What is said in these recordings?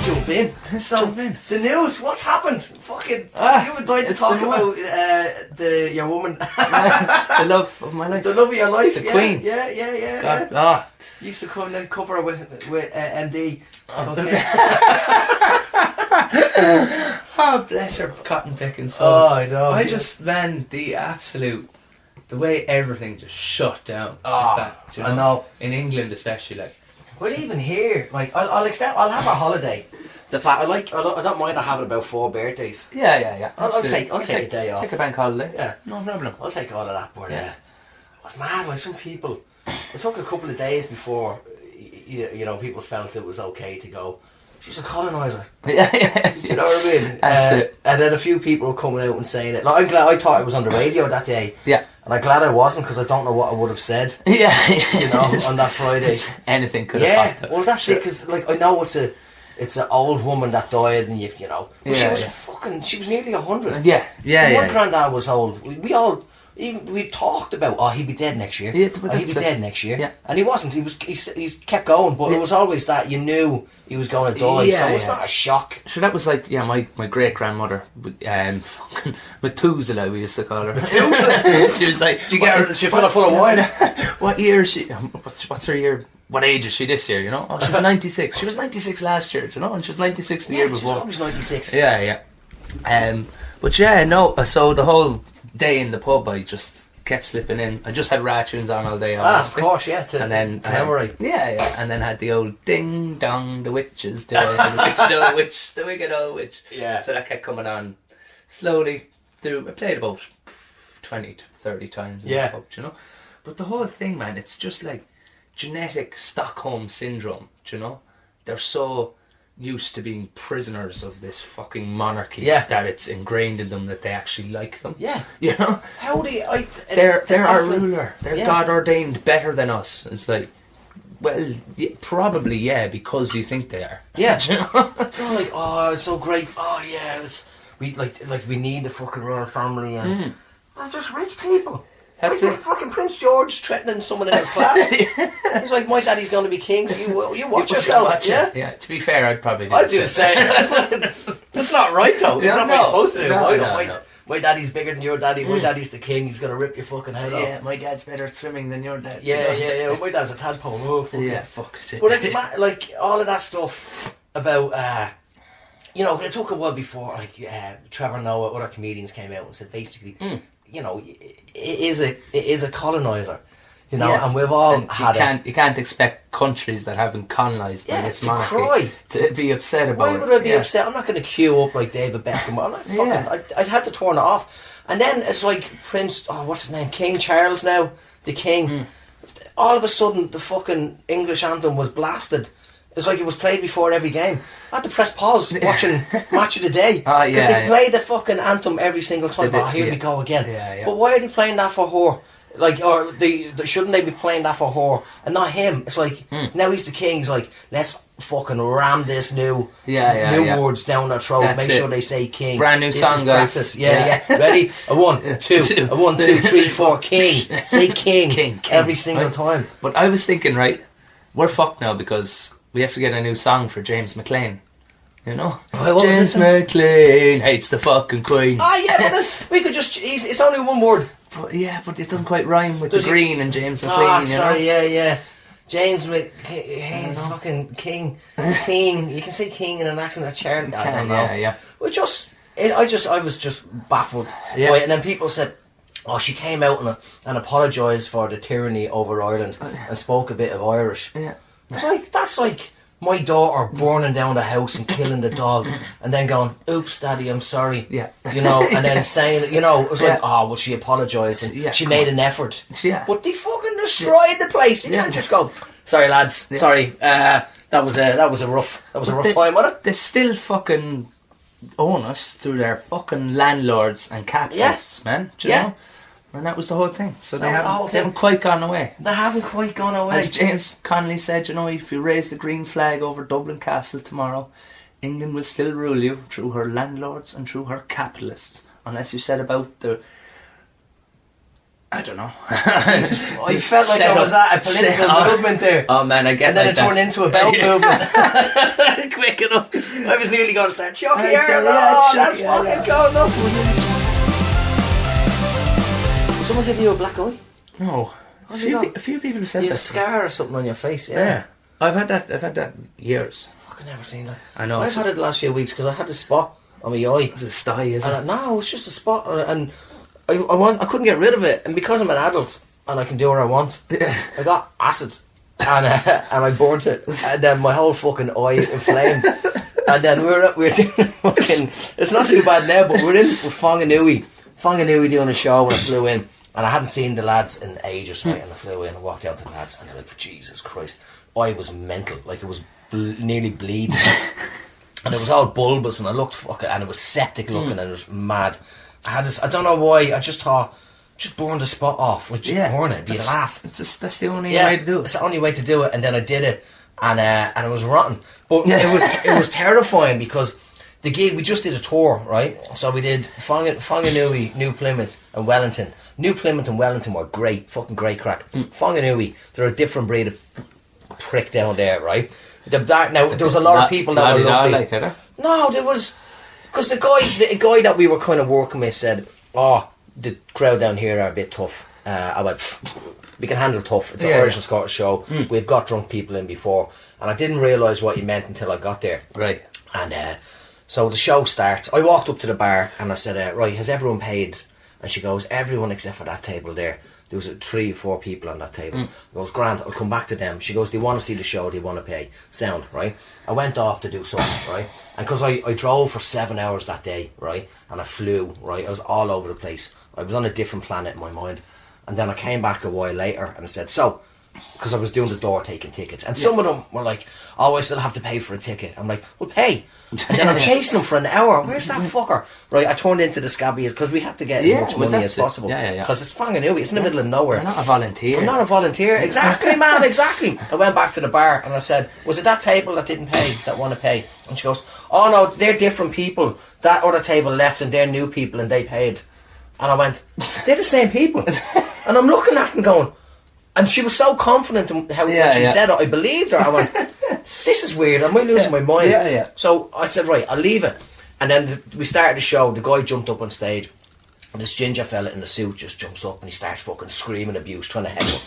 jump in. Jump in. The news, what's happened? Fucking, you would like to it's talk been about your woman. The love of my life. The love of your life. The Queen. Yeah. God, ah. Used to come and cover her with MD. Okay. Oh, bless her cotton picking soul. Oh, I know. I just, man, the way everything just shut down. Oh, is back, do you know? I know. In England especially, like. But even here, like, I'll have a holiday. The fact I don't mind having about 4 birthdays. Yeah. I'll take a day off. Take a bank holiday. Yeah, no problem. I'll take all of that. But it was mad. Like some people, it took a couple of days before you know people felt it was okay to go. She's a coloniser. Yeah. You know what I mean? That's it. And then a few people were coming out and saying it. Like, I'm glad. I thought it was on the radio that day. Yeah. And I'm glad I wasn't because I don't know what I would have said. Yeah. You know, on that Friday. Anything could have popped up. Well, that's it. Because like I know it's an old woman that died, and you know, but she was she was nearly 100. Yeah. My granddad was old. We talked about, he'd be dead next year. Yeah, but he'd be dead next year. Yeah. And he wasn't. He kept going, but it was always that you knew he was going to die. Yeah, so it's not a shock. So that was like, my great grandmother, fucking Methuselah, we used to call her. Methuselah? She was like, Did you get her? She full of wine. What year is she? What's her year? What age is she this year? You know? Oh, she's 96. She was 96 last year. You know, and she was 96 the year before. She was always 96. Yeah. But so the whole day in the pub, I just kept slipping in. I just had Ra tunes on all day. Of course, yeah. And then memory. And then had the old ding dong, the witches, the witch, the wicked old witch. Yeah. So that kept coming on slowly through. I played about 20 to 30 times in the pub, you know. But the whole thing, man, it's just like genetic Stockholm syndrome. Do you know? They're so used to being prisoners of this fucking monarchy that it's ingrained in them that they actually like them. Yeah. You know? How do you... They're our ruler. They're God ordained better than us. It's like, well, probably, because you think they are. Yeah. You know? They're like, oh, it's so great. Oh, yeah, we need the fucking royal family. And they're just rich people. That's like it. Fucking Prince George threatening someone in his class. He's like, my daddy's going to be king, so you watch yourself. Yeah, to be fair, I'd probably do I'd do the same. That's not right, though. It's not what you're supposed to do. No. My daddy's bigger than your daddy. My daddy's the king. He's going to rip your fucking head off. Yeah, my dad's better at swimming than your dad. Yeah. Well, my dad's a tadpole. Oh, fuck it. But it's like all of that stuff about... you know, it took a while before, like, Trevor Noah, other comedians came out and said, basically... You know, it is a colonizer, you know, and we've all had You can't expect countries that have been colonised by this monarchy to be upset about it. Why would I be upset? I'm not going to queue up like David Beckham. I'm not fucking... I had to turn it off. And then it's like Prince... Oh, what's his name? King Charles now. The king. All of a sudden, the fucking English anthem was blasted. It's like it was played before every game. I had to press pause watching Match of the Day. Because they play the fucking anthem every single time. Here we go again. But why are they playing that for her? Like, or shouldn't they be playing that for her and not him? It's like, now he's the king. He's like, let's fucking ram this new words down their throat. That's Make sure they say king. Brand new song, guys. Practice. Yeah. Ready? A 1, 2, a 1, 2, 3, 4, king. Say king every single time. But I was thinking, right, we're fucked now because... We have to get a new song for James McLean. You know? James McLean hates the fucking Queen. But we could just... It's only one word. But it doesn't quite rhyme with the green and James McLean, sorry, yeah. James McLean, fucking king. King. You can say king in an accent of charity. I don't know. Yeah. I was just baffled. Yeah. And then people said... Oh, she came out and apologised for the tyranny over Ireland and spoke a bit of Irish. Yeah. It's like, that's like my daughter burning down the house and killing the dog and then going, oops, daddy, I'm sorry. Yeah. You know, and then saying, you know, it was like, oh, well, she apologised and she made an effort. Yeah. But they fucking destroyed the place. You can't just go, sorry, lads, sorry, that was a rough time, wasn't it? They still fucking own us through their fucking landlords and capitalists, man. Do you know? And that was the whole thing. So they haven't quite gone away. They haven't quite gone away. As James Connolly said, you know, if you raise the green flag over Dublin Castle tomorrow, England will still rule you through her landlords and through her capitalists. Unless you said about the I don't know. I felt like I was at a political movement there. Oh man, I get and then like it turned into a belt movement. Quick enough. I was nearly going to start Chucky here. That's fucking cool enough. Did someone give you a black eye? No. A few people have said that. You have a scar or something on your face. Yeah. I've had that years. Fucking never seen that. I know. I've had it the last few weeks because I had a spot on my eye. It's a sty, is it? No, it's just a spot, and I couldn't get rid of it, and because I'm an adult and I can do what I want, I got acid and I burnt it, and then my whole fucking eye inflamed. And then we're doing fucking. It's not too bad now, but we're in Whanganui doing a show when I flew in, and I hadn't seen the lads in ages, right? And I flew in and walked out to the lads, and they're like, Jesus Christ, I was mental, like it was nearly bleeding. And it was all bulbous, and I looked fucking, and it was septic looking, and it was mad. I had this, I don't know why, I just thought, just burn the spot off, like just burn it, be a laugh. That's the only way to do it. It's the only way to do it, and then I did it, and it was rotten. But it was terrifying because the gig, we just did a tour, right? So we did Whanganui, New Plymouth, and Wellington. New Plymouth and Wellington were great, fucking great crack. Whanganui, they're a different breed of prick down there, right? Now there was a lot of people that were lovely. No, there was, because the guy that we were kind of working with said, "Oh, the crowd down here are a bit tough." I went, "We can handle tough. It's an Irish and Scottish show. We've got drunk people in before," and I didn't realise what he meant until I got there. Right. And so the show starts. I walked up to the bar and I said, "Right, has everyone paid?" And she goes, "Everyone except for that table there." There was 3 or 4 people on that table. I goes, "Grant, I'll come back to them." She goes, "Do you want to see the show? Do you want to pay?" Sound, right? I went off to do something, right? And because I drove for 7 hours that day, right? And I flew, right? I was all over the place. I was on a different planet in my mind. And then I came back a while later and I said, "So," because I was doing the door taking tickets. And some of them were like, "Oh, I still have to pay for a ticket." I'm like, "Well, pay." And then I'm chasing them for an hour. Where's that fucker? Right, I turned into the scabbies because we had to get as much money as possible. Because it's Whanganui, it's in the middle of nowhere. You're not a volunteer. I'm not a volunteer. Exactly, man, exactly. I went back to the bar and I said, "Was it that table that didn't pay, that want to pay?" And she goes, "Oh no, they're different people. That other table left and they're new people and they paid." And I went, "They're the same people." And I'm looking at them going, and she was so confident in how when she said it, I believed her. I went, "This is weird, am I losing my mind?" So I said, "Right, I'll leave it." And then we started the show. The guy jumped up on stage, and this ginger fella in the suit just jumps up and he starts fucking screaming abuse, trying to heckle,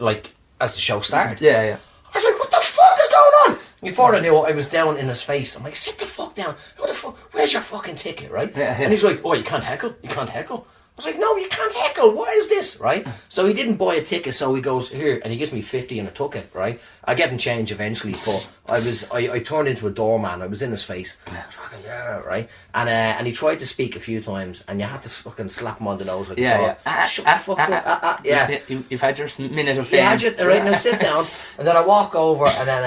like, as the show started. I was like, "What the fuck is going on?" Before I knew it, I was down in his face. I'm like, "Sit the fuck down. Who the fuck? Where's your fucking ticket, right?" And he's like, "Oh, you can't heckle? You can't heckle?" I was like, "No, you can't heckle. What is this?" Right? So he didn't buy a ticket, so he goes, "Here," and he gives me 50 and I took it, right? I get him change eventually, but I turned into a doorman. I was in his face. I was fucking, right? And he tried to speak a few times, and you had to fucking slap him on the nose like, "Shut the fuck up." You've had your minute of fame. Yeah, right, now sit down. And then I walk over, and then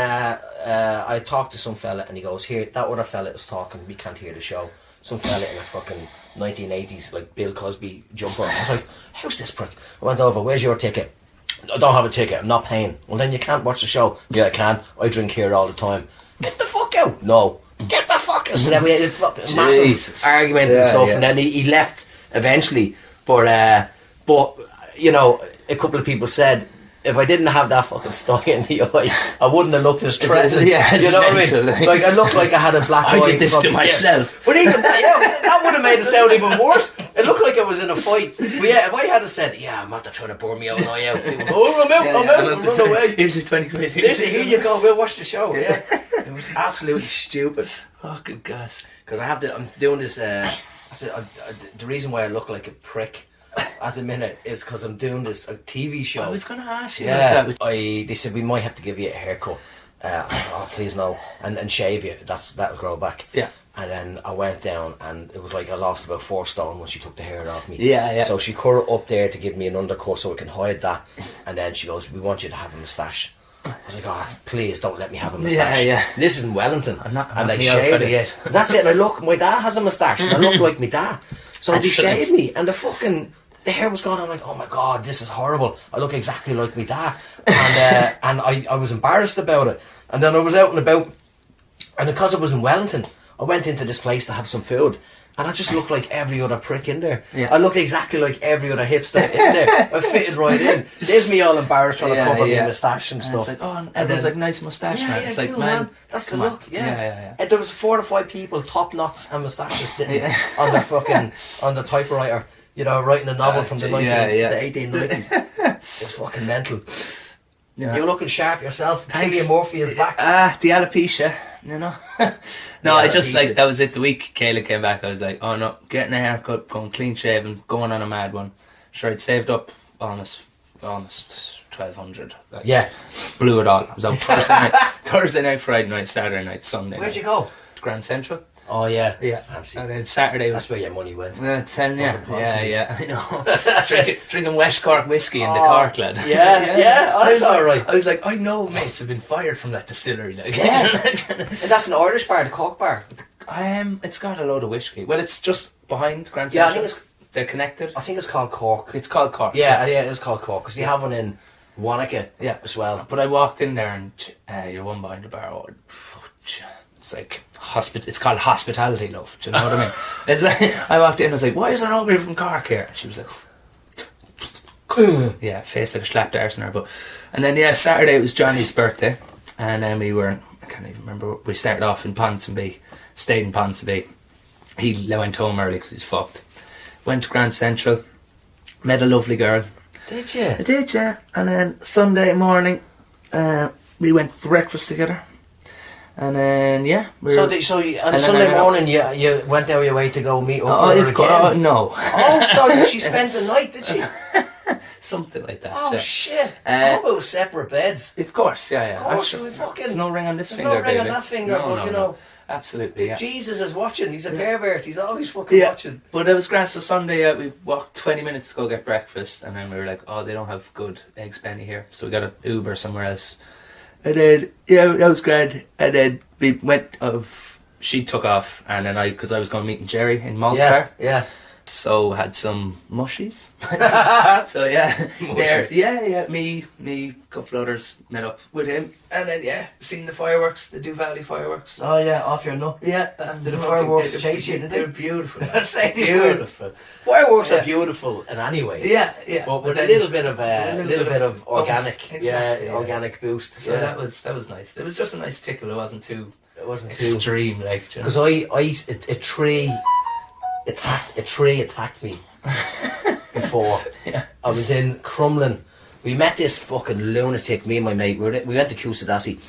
I talk to some fella, and he goes, "Here, that other fella is talking. We can't hear the show." Some fella in a fucking 1980s like Bill Cosby jumper. I was like, "Who's this prick?" I went over, "Where's your ticket?" "I don't have a ticket, I'm not paying." "Well, then you can't watch the show." "Yeah, I can. I drink here all the time." "Get the fuck out." "No." "Get the fuck out." So then we had a fucking massive argument and stuff, and then he left eventually. But you know, a couple of people said, if I didn't have that fucking sty in the eye, I wouldn't have looked as threatening. You know what I mean? Like, I looked like I had a black eye. I did this to myself. But even that, that would have made it sound even worse. It looked like I was in a fight. But yeah, if I had said, "I'm after trying to burn me own eye out," people go, "Oh, I'm out, run away. Here's your 20 quid. Here you go, we'll watch the show." Yeah. It was absolutely stupid. Oh, good God. Because I'm doing this, the reason why I look like a prick at the minute is because I'm doing this TV show. I was going to ask you about that. They said we might have to give you a haircut. "Oh, please no," and shave you. That'll grow back. Yeah. And then I went down, and it was like I lost about 4 stone when she took the hair off me. Yeah. So she cut it up there to give me an undercut so I can hide that. And then she goes, "We want you to have a moustache." I was like, "Oh, please don't let me have a moustache." This is in Wellington. And they shaved it. That's it. And I look, my dad has a moustache, and I look like my dad. So they shaved me, and the hair was gone. I'm like, "Oh my God, this is horrible. I look exactly like my dad." And I was embarrassed about it. And then I was out and about, and because I was in Wellington, I went into this place to have some food, And I just look like every other prick in there. Yeah. I look exactly like every other hipster in there. I fitted right in. There's me all embarrassed trying to cover my moustache and stuff. It's like, oh, and everyone's like, nice moustache, man. It's like, cool, man, that's the look. Yeah. And there was 4 or 5 people, top knots and moustaches sitting on their fucking on the typewriter, you know, writing a novel from the 1890s. It's fucking mental. Yeah. You're looking sharp yourself. Cillian Murphy is back. The alopecia, you know. No, I just like, that was it. The week Kayla came back, I was like, oh no, getting a haircut, going clean shaven, going on a mad one. Sure, I'd saved up almost 1,200. Like, blew it all. I was out Thursday night, Friday night, Saturday night, Sunday. Where'd you go? Grand Central. Oh yeah. Fancy. And then Saturday was... That's where your money went. I know. drinking West Cork whiskey in the Cork, lad. That's alright. I was like, I know mates have been fired from that distillery. Like. And that's an Irish bar, the Cork bar. It's got a load of whiskey. Well, it's just behind Grand Central. Yeah, I think they're connected. I think it's called Cork. It's called Cork. Yeah, it is called Cork, because they have one in Wanaka as well. But I walked in there and you're one behind the bar. Oh, it's like it's called hospitality, love. Do you know what I mean? It's like, I walked in, I was like, why is there nobody from Cork here? And she was like, face like a slapped arse in her butt. And then Saturday it was Johnny's birthday, and then I can't even remember. We started off in Ponsonby, stayed in Ponsonby. He went home early because he's fucked. Went to Grand Central, met a lovely girl. Did you? I did, yeah. And then Sunday morning, we went for breakfast together. And then on Sunday morning you went out your way to go meet up with her again? No. So she spent the night, did she? Something like that. Oh shit! How about separate beds? Of course, yeah. Of course, there's no ring on this finger. There's no ring on that finger, but you know. Absolutely, Jesus is watching. He's a pervert. He's always fucking watching. But it was grand. So Sunday, we walked 20 minutes to go get breakfast, and then we were like, oh, they don't have good eggs Benny here, so we got an Uber somewhere else. And then, that was grand. And then we went she took off, and then because I was going to meet Jerry in Malta. Yeah. So had some mushies. Me, a couple others met up with him, and then seen the fireworks, the Dew Valley fireworks. Oh yeah, off your nut. Yeah, did the fireworks chase you? They're beautiful. Beautiful. Fireworks are beautiful in any way. Yeah. But with a little bit of organic, organic boost. So that was nice. It was just a nice tickle. It wasn't too extreme, like. Because a tree attacked me before. I was in Crumlin. We met this fucking lunatic, me and my mate. We went to Cusadassi,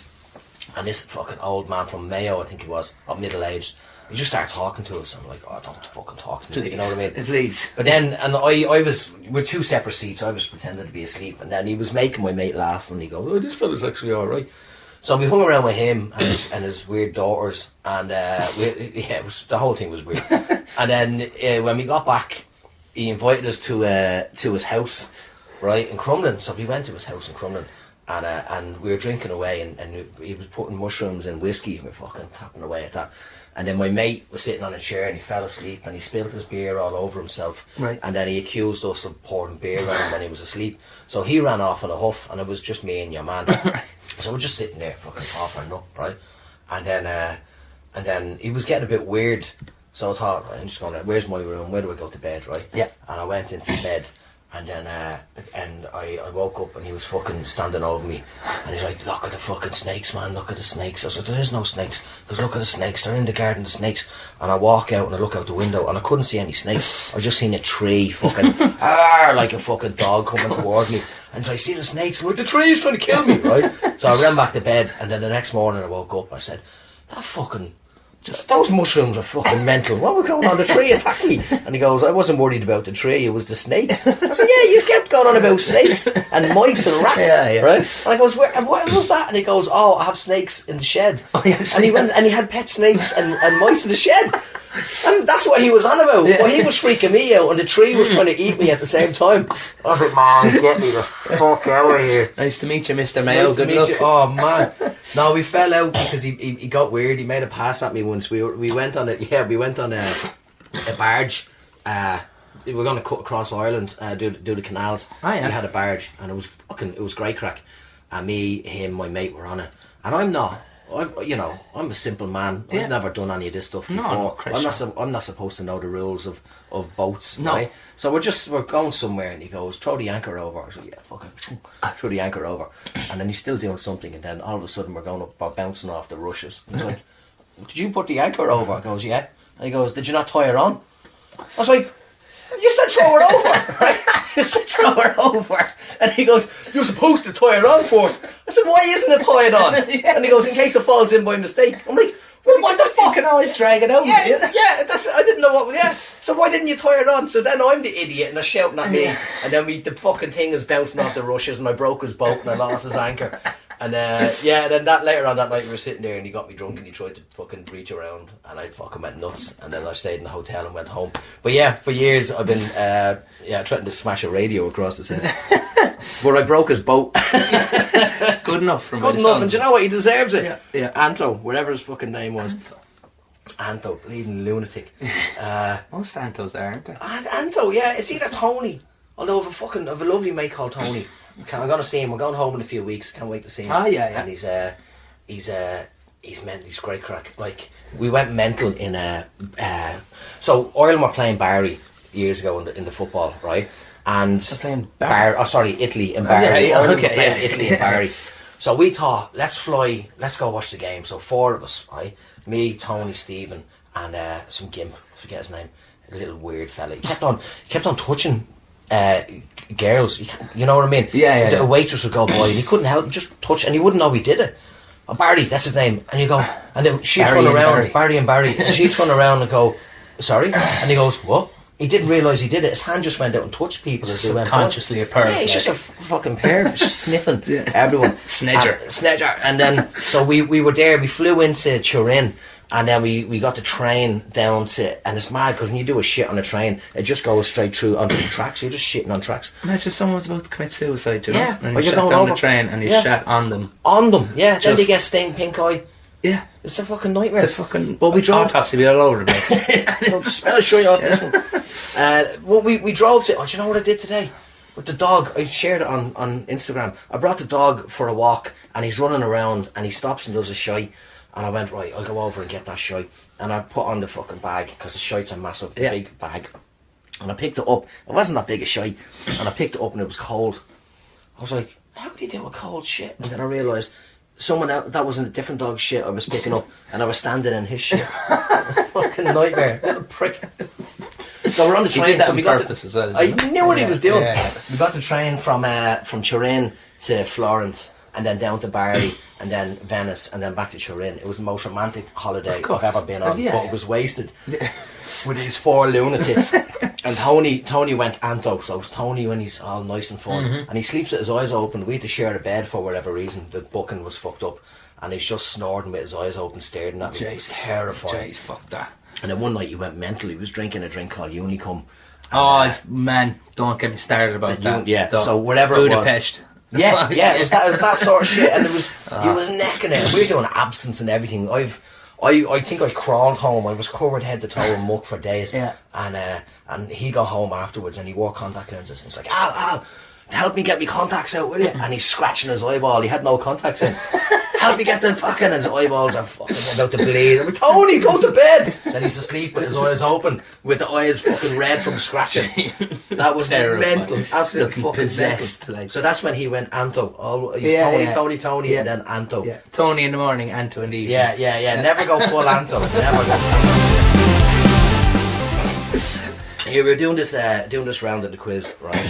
and this fucking old man from Mayo, I think he was, of middle aged. He just started talking to us. I'm like, oh, don't fucking talk to me. Please. You know what I mean? Please. But then, I was, we're 2 separate seats. I was pretending to be asleep, and then he was making my mate laugh, and he goes, oh, this fella's actually all right. So we hung around with him and his weird daughters, and the whole thing was weird. And then when we got back, he invited us to his house, right, in Crumlin. So we went to his house in Crumlin, and we were drinking away, and he was putting mushrooms and whiskey, and we were fucking tapping away at that. And then my mate was sitting on a chair, and he fell asleep, and he spilled his beer all over himself. Right. And then he accused us of pouring beer on him when he was asleep. So he ran off in a huff, and it was just me and your man. So we're just sitting there, fucking off our nut, right? And then he was getting a bit weird. So I thought, right, I'm just going, where's my room? Where do I go to bed, right? Yeah. And I went into bed, and then I woke up, and he was fucking standing over me, and he's like, look at the fucking snakes, man, look at the snakes. I said, there is no snakes, because look at the snakes, they're in the garden, the snakes. And I walk out, and I look out the window, and I couldn't see any snakes. I just seen a tree fucking like a fucking dog coming towards me. And so I see the snakes, and like, the tree is trying to kill me, right? So I ran back to bed, and then the next morning I woke up, I said, those mushrooms are fucking mental. What was going on? The tree attacked me. And he goes, I wasn't worried about the tree, it was the snakes. I said, yeah, you kept going on about snakes and mice and rats, right? And I goes, what was that? And he goes, oh, I have snakes in the shed. Oh, yeah, and he went and he had pet snakes and mice in the shed. And that's what he was on about. Yeah. Well, he was freaking me out, and the tree was trying to eat me at the same time. I was like, man, get me the fuck out of here. Nice to meet you, Mr. Mayo. Good luck. Oh, man. No, we fell out because he got weird. He made a pass at me once. We went on a barge. We were going to cut across Ireland, do the canals. Oh, yeah. We had a barge, and it was great crack. And me, him, my mate were on it. And I'm not I'm a simple man. Yeah. I've never done any of this stuff before. No, Christian. I'm not supposed to know the rules of boats, No. right? So we're going somewhere, and he goes, throw the anchor over. I was like, yeah, fuck it. Throw the anchor over. And then he's still doing something, and then all of a sudden we're bouncing off the rushes. He's like, did you put the anchor over? I goes, yeah. And he goes, did you not tie it on? I was like, you said throw it over, right? You said throw it over. And he goes, you're supposed to tie it on first. I said, why isn't it tied on? And he goes, in case it falls in by mistake. I'm like, well, what the fuck? You can always drag it out. Yeah, I didn't know what, So why didn't you tie it on? So then I'm the idiot, and they're shouting at me. And then the fucking thing is bouncing off the rushes, and I broke his boat, and I lost his anchor. And then later on that night we were sitting there, and he got me drunk, and he tried to fucking reach around, and I fucking went nuts. And then I stayed in the hotel and went home. But yeah, for years I've been trying to smash a radio across his head. But I broke his boat. Good enough for me. Good enough, and do you know what? He deserves it. Yeah. Anto, whatever his fucking name was. Anto, bleeding lunatic. Most Antos are, aren't they? Anto, yeah, it's either Tony. Although I've a lovely mate called Tony. I'm going to see him. We're going home in a few weeks. Can't wait to see him. Oh yeah. And he's mental. He's great crack. Like, we went mental in so Ireland were playing Bari years ago in the football, right? And playing Italy in Bari. Italy in Bari. Yeah. So we thought, let's go watch the game. So 4 of us, right? Me, Tony, Stephen, and some gimp, I forget his name, a little weird fella. He kept on touching girls. You know what I mean? Yeah. A waitress would go by, and he couldn't help him, just touch, and he wouldn't know he did it. Oh, Barry, that's his name. And you go, and then she'd turn around, Barry and Barry, and she'd turn around and go, sorry? And he goes, what? He didn't realise he did it. His hand just went out and touched people as they went by. Consciously a perv. Yeah, he's just a fucking perv. He's just sniffing everyone. Snedger. And then, so we were there, we flew into Turin, and then we got the train down to, and it's mad because when you do a shit on a train, it just goes straight through onto the tracks. You're just shitting on tracks. Imagine if someone was about to commit suicide, you know? Yeah. And you shot down the train and you shot on them. On them, yeah. Then they get stained pink eye. Yeah. It's a fucking nightmare. The fucking autopsy be all over the place. Smell shy off this one. We drove to, do you know what I did today? With the dog, I shared it on Instagram. I brought the dog for a walk, and he's running around, and he stops and does a shy. And I went, right, I'll go over and get that shy. And I put on the fucking bag, because the shite's a massive, big bag. And I picked it up. It wasn't that big a shy. And I picked it up, and it was cold. I was like, how could he do a cold shit? And then I realised, someone else, that was in a different dog's shit I was picking up, and I was standing in his shit. Fucking nightmare. Little prick. So we're on the train. He did that so we got purpose as well. I knew what he was doing. Yeah. We got the train from Turin to Florence, and then down to Bari, and then Venice, and then back to Turin. It was the most romantic holiday I've ever been on, but it was wasted with these 4 lunatics. And Tony went Anto, so Tony when he's all nice and fun, and he sleeps with his eyes open. We had to share a bed for whatever reason. The booking was fucked up, and he's just snoring with his eyes open, staring at me. It was terrifying. Fuck that. And then one night he went mental. He was drinking a drink called Unicum. Man, don't get me started about that. Yeah, so whatever Budapest. Yeah, it was that sort of shit, and he was necking it. And we were doing absence and everything. I think I crawled home. I was covered head to toe in muck for days. Yeah. And he got home afterwards, and he wore contact lenses. And he's like, Al, help me get me contacts out, will you? And he's scratching his eyeball. He had no contacts in. Help me get the fucking... His eyeballs are fucking about to bleed. I'm like, Tony, go to bed! Then he's asleep with his eyes open, with the eyes fucking red from scratching. That was mental. Absolutely fucking possessed. Like. So that's when he went Anto. He's Tony, and then Anto. Yeah. Tony in the morning, Anto in the evening. Yeah. Never go full Anto. Never go. Here we're doing this round of the quiz, right?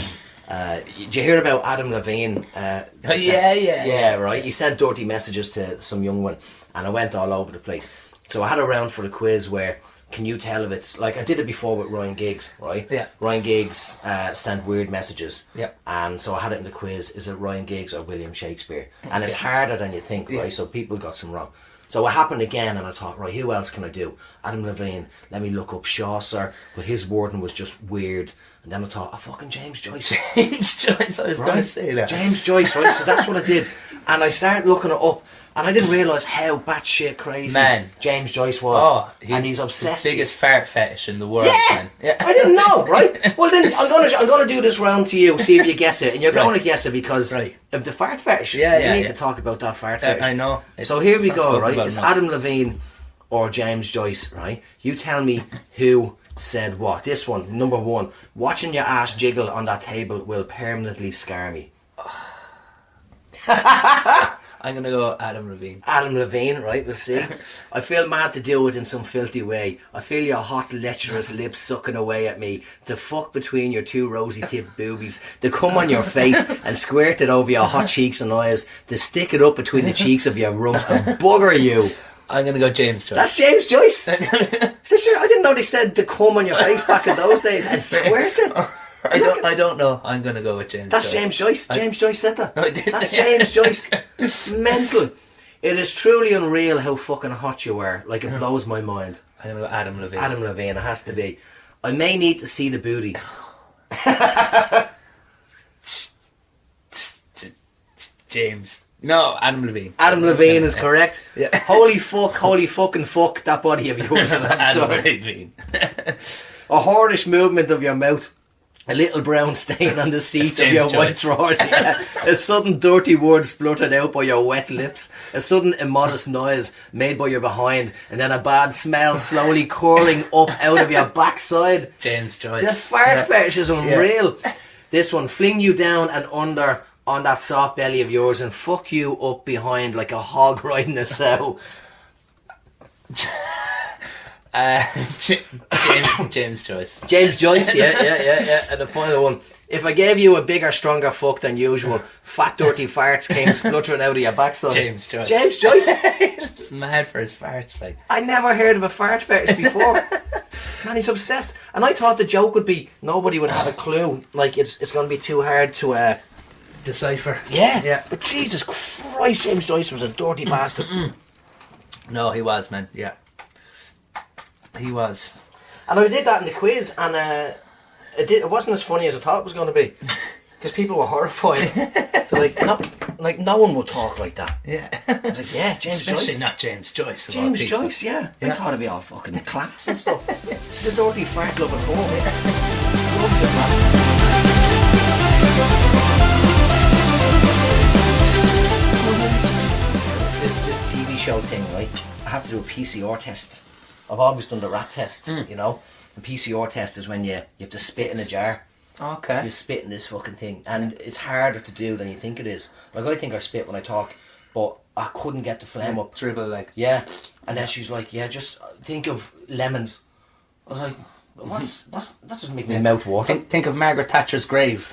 Did you hear about Adam Levine? Yeah, right. He sent dirty messages to some young one, and I went all over the place. So I had a round for the quiz where, can you tell if it's, like I did it before with Ryan Giggs, right? Yeah. Ryan Giggs sent weird messages. Yeah. And so I had it in the quiz, is it Ryan Giggs or William Shakespeare? And it's harder than you think, right? So people got some wrong. So it happened again, and I thought, right, who else can I do? Adam Levine, let me look up Chaucer, but his wording was just weird. And then I thought, fucking James Joyce. James Joyce, I was going to say that. James Joyce, right? So that's what I did. And I started looking it up, And I didn't realise how batshit crazy James Joyce was. Oh, and he's obsessed. The biggest fart fetish in the world, man. Yeah, I didn't know, right? Well, then I'm gonna do this round to you, see if you guess it, and you're going to guess it because of the fart fetish. We need to talk about that fart fetish. I know. So here we go, right? It's Adam Levine or James Joyce, right? You tell me who said what. This one, number 1. Watching your ass jiggle on that table will permanently scar me. I'm going to go Adam Levine. Adam Levine, right, we'll see. I feel mad to do it in some filthy way. I feel your hot, lecherous lips sucking away at me. To fuck between your 2 rosy-tipped boobies. To come on your face and squirt it over your hot cheeks and eyes. To stick it up between the cheeks of your rump and bugger you. I'm going to go James Joyce. That's James Joyce? I didn't know they said to come on your face back in those days and squirt it. I don't know. I'm going to go with James. That's James Joyce. James Joyce said that. No, I didn't. That's James Joyce. Mental. It is truly unreal how fucking hot you were. Like, it blows my mind. I'm going to go Adam Levine. Adam Levine, it has to be. I may need to see the booty. James. No, Adam Levine. Adam Levine is correct. Yeah. Holy fucking fuck, that body of yours. Adam Levine. A hordish movement of your mouth. A little brown stain on the seat of your white drawers. Yeah. A sudden dirty word spluttered out by your wet lips. A sudden immodest noise made by your behind. And then a bad smell slowly curling up out of your backside. James Joyce. The fart fetish is unreal. Yeah. This one, fling you down and under on that soft belly of yours and fuck you up behind like a hog riding a sow. James Joyce. James Joyce, yeah. And the final one. If I gave you a bigger, stronger fuck than usual, fat, dirty farts came spluttering out of your backside. James Joyce. James Joyce? It's mad for his farts, like. I never heard of a fart fetish before. Man, he's obsessed. And I thought the joke would be nobody would have a clue. Like, it's going to be too hard to decipher. Yeah. But Jesus Christ, James Joyce was a dirty bastard. No, he was, man. Yeah. He was. And I did that in the quiz, and it wasn't as funny as I thought it was going to be. Because people were horrified. No one would talk like that. Yeah. I was like, yeah, James Joyce. Especially not James Joyce. James Joyce, yeah. I thought it'd be all fucking class and stuff. He's a dirty fart loving home. Loves it, man. This TV show thing, right? I had to do a PCR test. I've always done the rat test, you know. The PCR test is when you have to spit in a jar. Okay. You spit in this fucking thing. And it's harder to do than you think it is. Like, I think I spit when I talk, but I couldn't get the phlegm up. Dribble, like. Yeah. And then she's like, yeah, just think of lemons. I was like, that doesn't make my mouth water. Think of Margaret Thatcher's grave.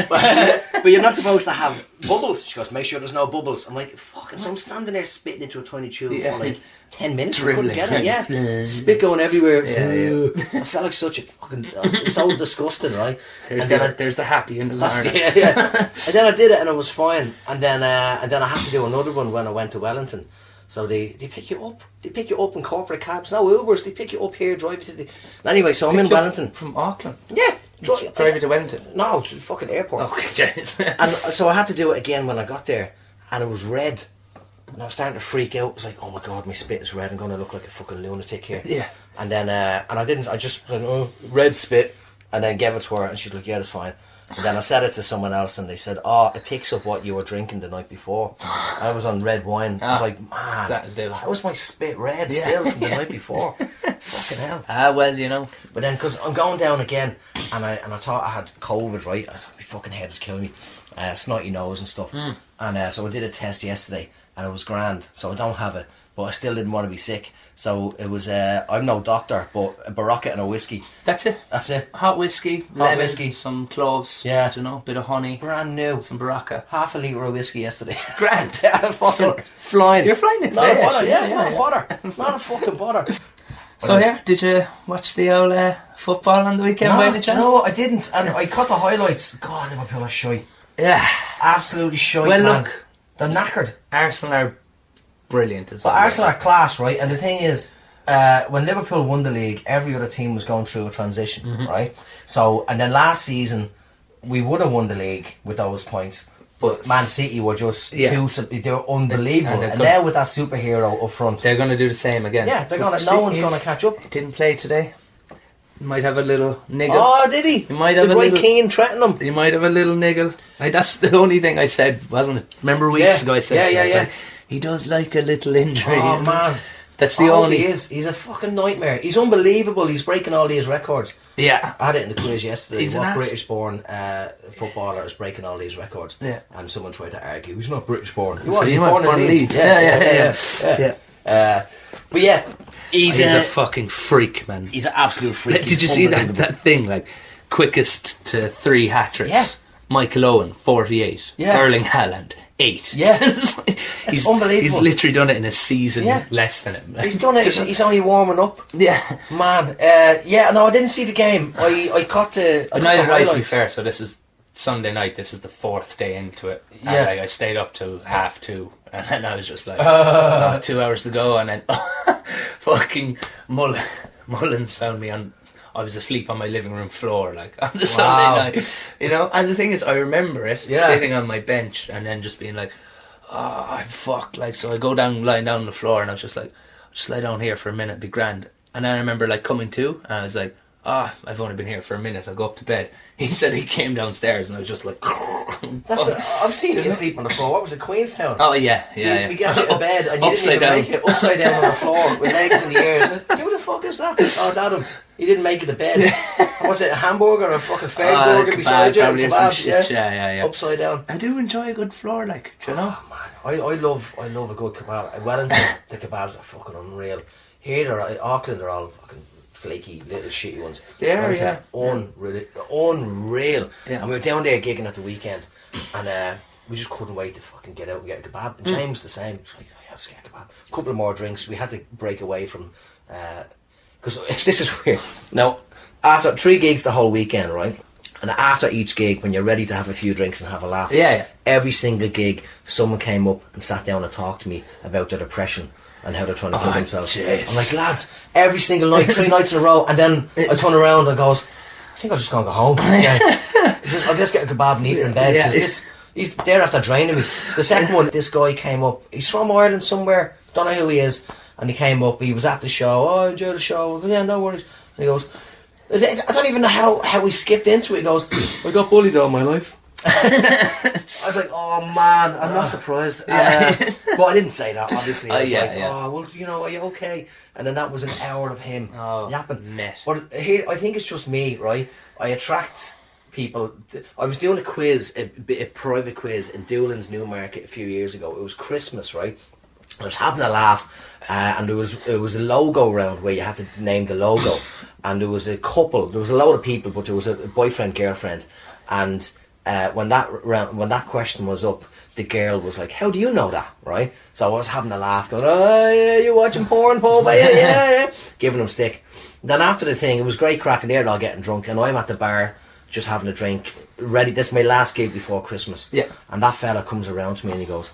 But you're not supposed to have bubbles. She goes, make sure there's no bubbles. I'm like, fucking, so I'm standing there spitting into a tiny tube for like 10 minutes. I couldn't get it, yeah. Spit going everywhere. I felt like such a fucking, so disgusting, right? There's the happy in the corner. Yeah. And then I did it and it was fine. And then I had to do another one when I went to Wellington. So they pick you up. They pick you up in corporate cabs. No Ubers. They pick you up here, drive you to the... Anyway, so I'm in Wellington. From Auckland? Yeah. Drive you to Wellington? No, to the fucking airport. Okay, jeez. And so I had to do it again when I got there. And it was red. And I was starting to freak out. I was like, oh my God, my spit is red. I'm going to look like a fucking lunatic here. Yeah. And then, and I didn't. I just went, red spit. And then gave it to her. And she's like, yeah, that's fine. And then I said it to someone else and they said, it picks up what you were drinking the night before. I was on red wine. I was like, man, that was my spit red still from the night before. Fucking hell. Well, you know. But then, because I'm going down again, and I thought I had COVID, right? I thought my fucking head is killing me. Snotty nose and stuff. And so I did a test yesterday, and it was grand. So I don't have it, but I still didn't want to be sick. So it was, I'm no doctor, but a Barocca and a whiskey. That's it? That's it. Hot whiskey, lemon, some cloves, you know, bit of honey. Brand new. Some Barocca. Half a litre of whiskey yesterday. Grand. Flying. You're flying it. Not a bother, not a bother. Not a fucking bother. So did you watch the old football on the weekend by any chance? No, I didn't. And I caught the highlights. God, Liverpool are shy. Yeah. Absolutely shy, well, man. Look. They're knackered. Arsenal are brilliant as well. But Arsenal are class, right? And the thing is, when Liverpool won the league, every other team was going through a transition, right? So, and then last season, we would have won the league with those points, But Man City were just they were unbelievable. And now with that superhero up front, they're going to do the same again. Yeah, they're going to. No one's going to catch up. Didn't play today. Might have a little niggle. Oh, did he? He might have Did Roy Keane threaten him? He might have a little niggle. That's the only thing I said, wasn't it? Remember weeks ago I said, like, he does like a little injury. Oh man, that's the only. He is. He's a fucking nightmare. He's unbelievable. He's breaking all these records. Yeah, I had it in the quiz yesterday. He's what British-born footballer is breaking all these records? Yeah, and someone tried to argue he's not British-born. He was. So he was born in Leeds. Yeah. But yeah. He's a fucking freak, man. He's an absolute freak. Did you see that thing? Like, quickest to 3 hat-tricks. Yeah. Michael Owen, 48. Yeah. Erling Haaland, 8. Yeah. He's unbelievable. He's literally done it in a season less than him. He's done it. He's only warming up. Yeah. Man. No, I didn't see the game. I caught the highlights. To be fair, so this is Sunday night. This is the 4th day into it. Yeah. And, I stayed up till 2:30. And then I was just like, 2 hours to go, and then fucking Mullins found me on. I was asleep on my living room floor, like on the Sunday night, And the thing is, I remember it sitting on my bench, and then just being like, "Oh, I'm fucked." Like, so I lying down on the floor, and I was just like, "Just lie down here for a minute, be grand." And then I remember like coming to, and I was like, I've only been here for a minute, I'll go up to bed. He said he came downstairs, and I was just like... I've seen you sleep on the floor. What was it, Queenstown? Oh, yeah. We get you to bed, and you didn't even make it upside down on the floor, with legs in the air. Who the fuck is that? Oh, it's Adam. He didn't make it to bed. Was it a hamburger or a fucking fair burger beside you? Kebabs, yeah. Upside down. I do enjoy a good floor, like, do you know? Oh, man. I love a good kebab. Wellington, the kebabs are fucking unreal. Here, Auckland, they're all fucking... flaky little shitty ones. Unreal. Yeah. And we were down there gigging at the weekend, and we just couldn't wait to fucking get out and get a kebab. And James the same. He's like, let's get a kebab. A couple of more drinks. We had to break away from because this is weird. Now, after 3 gigs the whole weekend, right? And after each gig, when you're ready to have a few drinks and have a laugh, every single gig, someone came up and sat down and talked to me about their depression and how they're trying to kill themselves. Geez. I'm like, lads, every single night, 3 nights in a row, and then I turn around and goes, I think I'm just going to go home. I'll just get a kebab and eat it in bed. He's there after draining me. The second one, this guy came up. He's from Ireland somewhere. Don't know who he is. And he came up. He was at the show. Oh, I enjoyed the show. I go, yeah, no worries. And he goes, I don't even know how we skipped into it. He goes, I got bullied all my life. I was like, oh man, I'm not surprised. Well, I didn't say that, obviously. I was oh, well, are you okay? And then that was an hour of him yapping. But here, I think it's just me, right? I attract people. I was doing a quiz, a private quiz in Doolin's Newmarket a few years ago. It was Christmas, right? I was having a laugh, and it was a logo round where you had to name the logo, and there was a couple. There was a load of people, but there was a boyfriend, girlfriend, and when that question was up, the girl was like, "How do you know that?" Right? So I was having a laugh, going, "Oh yeah, you watching porn, Paul? Yeah," giving them stick. Then after the thing, it was great crack, and they're all getting drunk, and I'm at the bar just having a drink, ready. This is my last gig before Christmas. Yeah. And that fella comes around to me and he goes,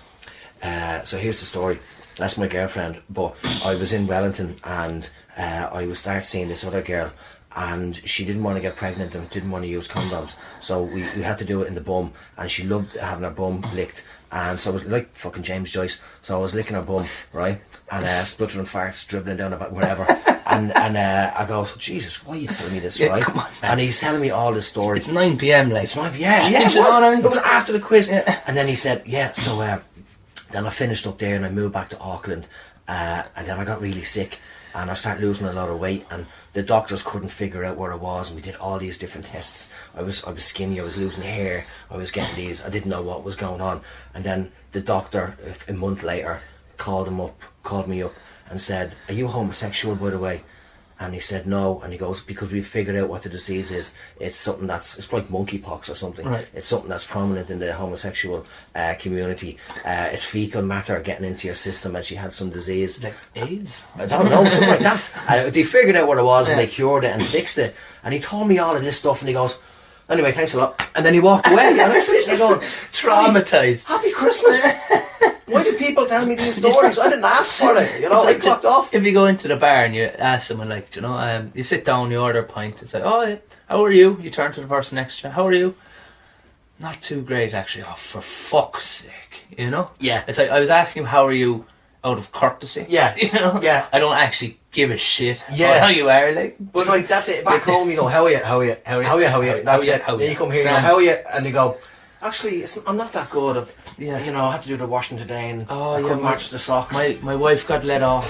so here's the story. That's my girlfriend, but I was in Wellington and I was start seeing this other girl, and she didn't want to get pregnant and didn't want to use condoms, so we had to do it in the bum, and she loved having her bum licked, and so I was like fucking James Joyce, so I was licking her bum, right, and spluttering farts dribbling down about wherever, and I go, Jesus, why are you telling me this, right? Come on, and he's telling me all this story. It's 9 PM, like. It's 9 PM, yeah, it was after the quiz, and then he said, so then I finished up there and I moved back to Auckland, and then I got really sick and I started losing a lot of weight, and the doctors couldn't figure out where I was, and we did all these different tests. I was skinny, I was losing hair, I was getting these, I didn't know what was going on, and then the doctor a month later called me up and said, "Are you homosexual, by the way?" And he said no, and he goes, "Because we've figured out what the disease is. It's something it's like monkeypox or something. Right. It's something that's prominent in the homosexual community. It's fecal matter getting into your system," and she had some disease. Like AIDS? I don't know, something like that. And they figured out what it was, and they cured it and fixed it. And he told me all of this stuff, and he goes, "Anyway, thanks a lot." And then he walked away, and I'm sitting there going, traumatised. Happy Christmas. Why do people tell me these stories? I didn't ask for it, I clocked off. If you go into the bar and you ask someone, like, you sit down, you order a pint, it's like, "Oh, how are you?" You turn to the person next to you, "How are you?" not too great actually. Oh, for fuck's sake, you know? Yeah. It's like I was asking him, how are you, out of courtesy. Yeah. You know? Yeah. I don't actually give a shit Yeah. how you are, like. But like, that's it. Back home, you go, how are you? How are you? How are you? How are you? How are you? That's How are you? it. How are Then you? you come here, you go, Grand. how are you? And they go, actually, I'm not that good. Yeah. You know, I had to do the washing today and Oh, I yeah, couldn't match the socks. My wife got let off.